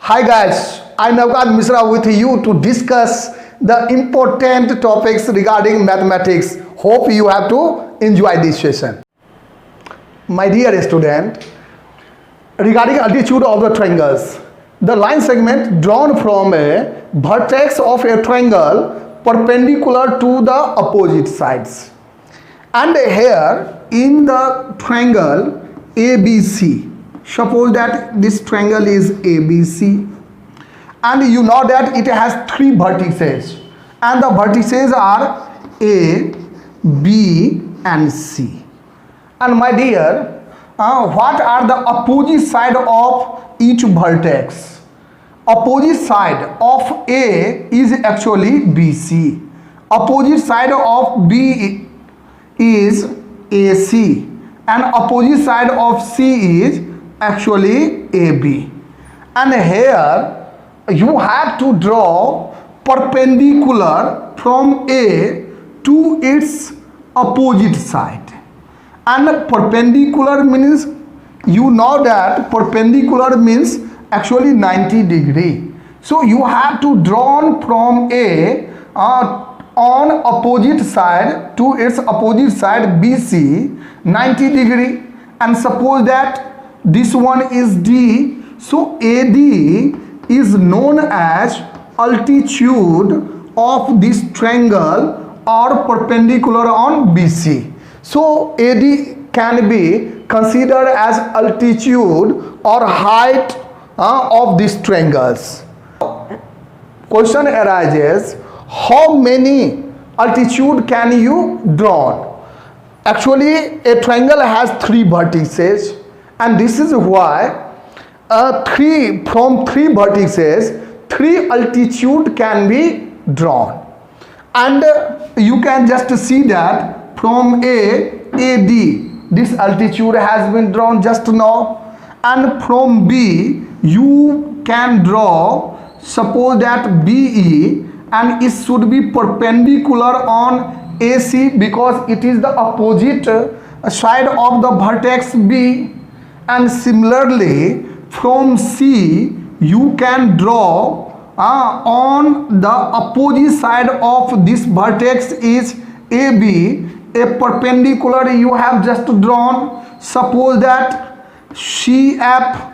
Hi guys, I Navgad Misra with you to discuss the important topics regarding mathematics. Hope you have to enjoy this session. My dear student, regarding altitude of the triangles, the line segment drawn from a vertex of a triangle perpendicular to the opposite sides. And here in the triangle ABC, suppose that this triangle is ABC, and you know that it has three vertices, and the vertices are A, B and C. And my dear, what are the opposite side of each vertex? Opposite side of A is actually BC. Opposite side of B is AC, and opposite side of C is actually AB. And here you have to draw perpendicular from A to its opposite side. And perpendicular means, you know that perpendicular means actually 90 degree. So you have to draw from A on opposite side to its opposite side BC 90 degree. And suppose that this one is D, so AD is known as altitude of this triangle or perpendicular on BC. So AD can be considered as altitude or height of these triangles. Question arises, how many altitude can you draw? Actually, a triangle has three vertices, and this is why from three vertices, three altitude can be drawn. And you can just see that from AD, this altitude has been drawn just now, and from B you can draw, suppose that BE, and it should be perpendicular on AC because it is the opposite side of the vertex B. And similarly from C you can draw on the opposite side of this vertex is AB, a perpendicular you have just drawn, suppose that CF.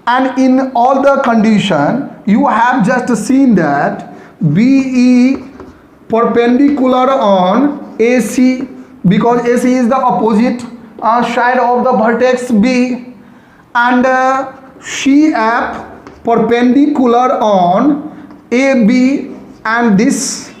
And in all the condition you have just seen that BE perpendicular on AC because AC is the opposite side of the vertex B, and CF perpendicular on AB, and this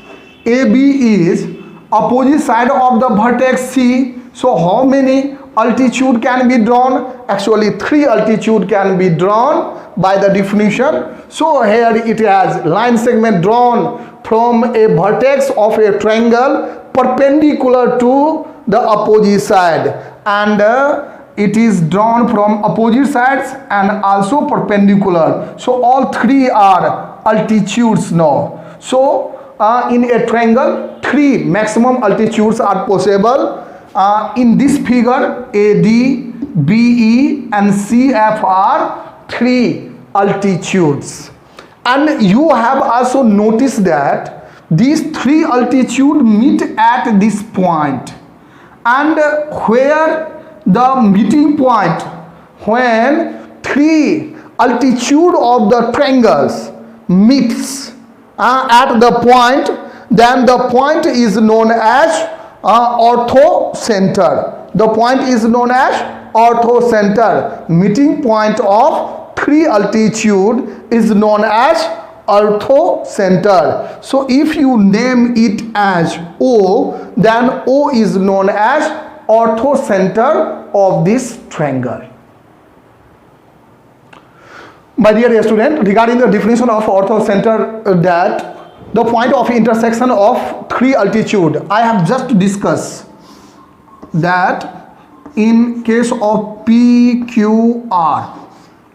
AB is opposite side of the vertex C. So how many altitude can be drawn? Actually three altitude can be drawn by the definition. So here it has line segment drawn from a vertex of a triangle perpendicular to the opposite side, and it is drawn from opposite sides and also perpendicular. So all three are altitudes now. So in a triangle, three maximum altitudes are possible. In this figure, AD, BE and CF are three altitudes. And you have also noticed that these three altitudes meet at this point. And where the meeting point, when three altitude of the triangles meets at the point, then the point is known as orthocenter. The point is known as orthocenter. Meeting point of three altitude is known as orthocenter. So if you name it as O, then O is known as orthocenter of this triangle. My dear student, regarding the definition of orthocenter, that the point of intersection of three altitude, I have just discussed that in case of PQR,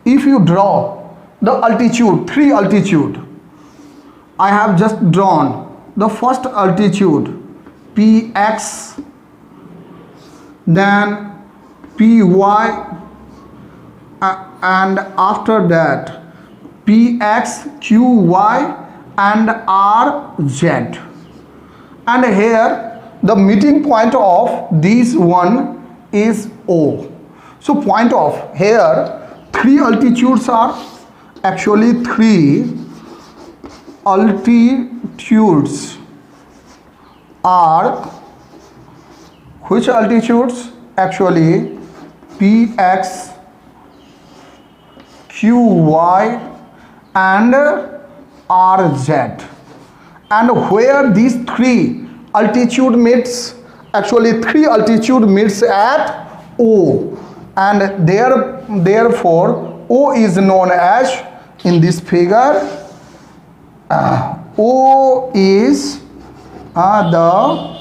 if you draw the altitude, three altitude, I have just drawn the first altitude PX, then PY, and after that Px, Qy and Rz. And here the meeting point of this one is O. So point of here three altitudes are actually three altitudes are which altitudes? Actually Px, Qy and Rz. And where these three altitude meets, actually three altitude meets at O, and therefore O is known as, in this figure, O is the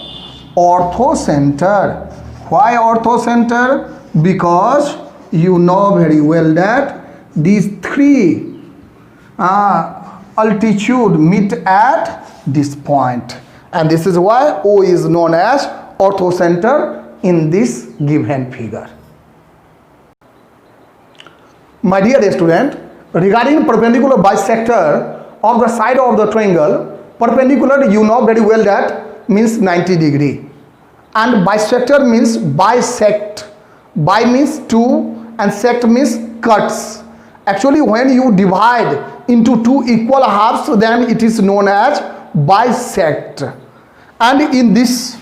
orthocenter. Why orthocenter? Because you know very well that these three altitude meet at this point, and this is why O is known as orthocenter in this given figure. My dear student, regarding perpendicular bisector of the side of the triangle, perpendicular you know very well that means 90 degree, and bisector means bisect. Bi means two and sect means cuts. Actually when you divide into two equal halves, then it is known as bisect. And in this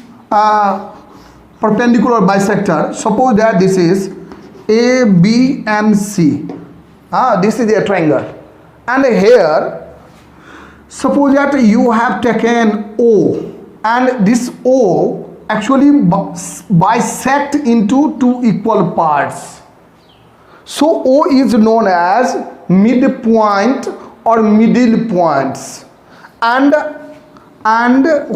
perpendicular bisector, suppose that this is A, B and C. This is a triangle, and here suppose that you have taken O, and this O actually bisect into two equal parts. So O is known as midpoint or middle points. And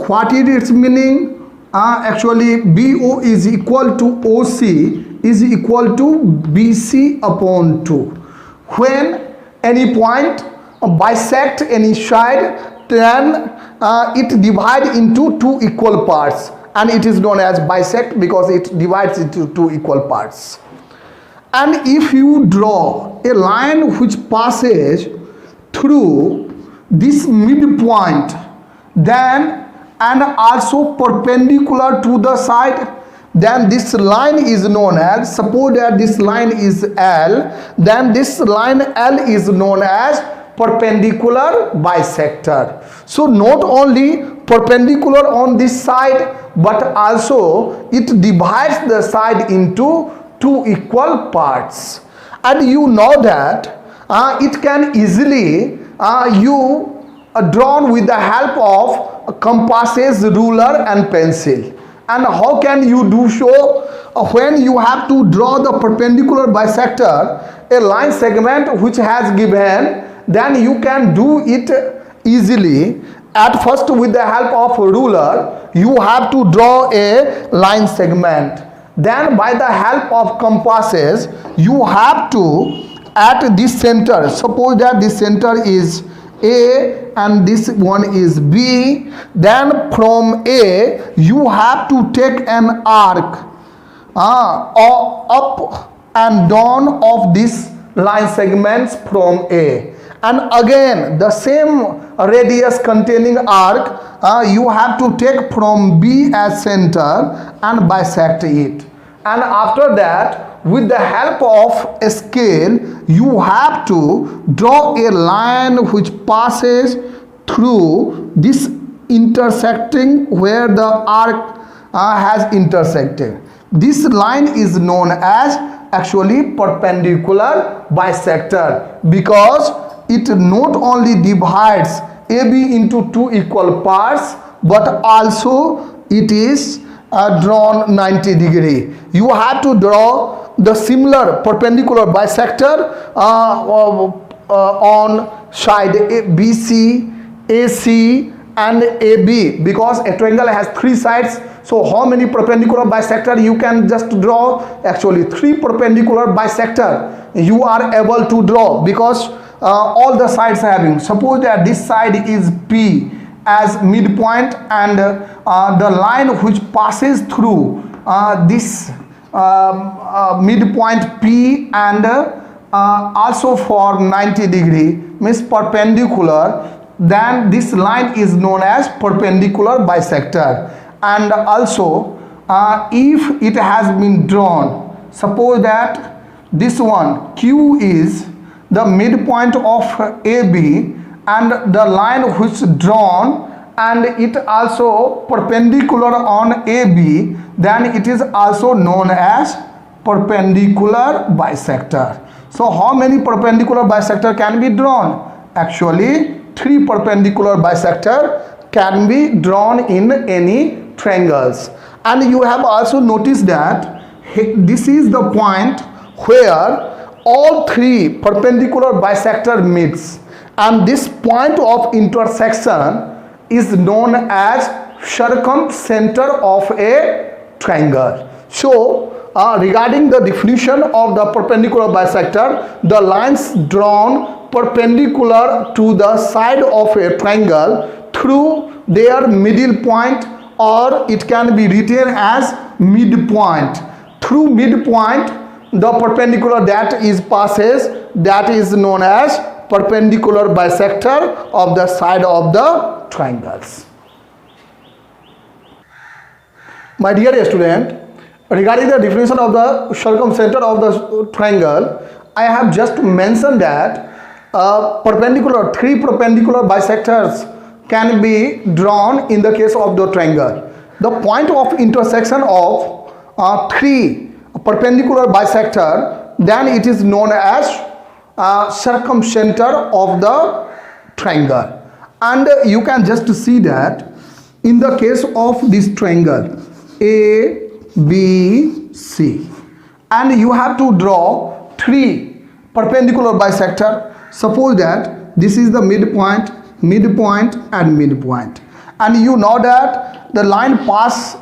what is its meaning? Actually BO is equal to OC is equal to BC upon 2. When any point bisect any side, then it divides into two equal parts, and it is known as bisect because it divides into two equal parts. And if you draw a line which passes through this midpoint, then and also perpendicular to the side, then this line is known as, suppose that this line is L, then this line L is known as perpendicular bisector. So not only perpendicular on this side, but also it divides the side into two equal parts. And you know that it can easily drawn with the help of compasses, ruler and pencil. And how can you do so? When you have to draw the perpendicular bisector, a line segment which has given, then you can do it easily. At first, with the help of a ruler, you have to draw a line segment. Then by the help of compasses, you have to, at this center, suppose that this center is A and this one is B, then from A you have to take an arc up and down of this line segments from A, and again the same radius containing arc you have to take from B as center and bisect it. And after that, with the help of a scale, you have to draw a line which passes through this intersecting where the arc has intersected. This line is known as actually perpendicular bisector, because it not only divides AB into two equal parts, but also it is drawn 90 degree. You have to draw the similar perpendicular bisector on side BC, AC and AB, because a triangle has three sides. So how many perpendicular bisector you can just draw? Actually three perpendicular bisector you are able to draw, because all the sides having, suppose that this side is P as midpoint, and the line which passes through this midpoint P and also for 90 degree, means perpendicular, then this line is known as perpendicular bisector. And also if it has been drawn, suppose that this one Q is the midpoint of AB, and the line which drawn and it also perpendicular on AB, then it is also known as perpendicular bisector. So how many perpendicular bisector can be drawn? Actually 3 perpendicular bisector can be drawn in any triangles. And you have also noticed that this is the point where all 3 perpendicular bisector meets, and this point of intersection is known as circumcenter of a triangle. So regarding the definition of the perpendicular bisector, the lines drawn perpendicular to the side of a triangle through their middle point, or it can be written as midpoint. Through midpoint, the perpendicular that is passes, that is known as perpendicular bisector of the side of the triangles. My dear student, regarding the definition of the circumcenter of the triangle, I have just mentioned that 3 perpendicular bisectors can be drawn in the case of the triangle. The point of intersection of 3 perpendicular bisector, then it is known as circumcenter of the triangle. And you can just see that in the case of this triangle A, B, C, and you have to draw 3 perpendicular bisector. Suppose that this is the midpoint, midpoint and midpoint, and you know that the line pass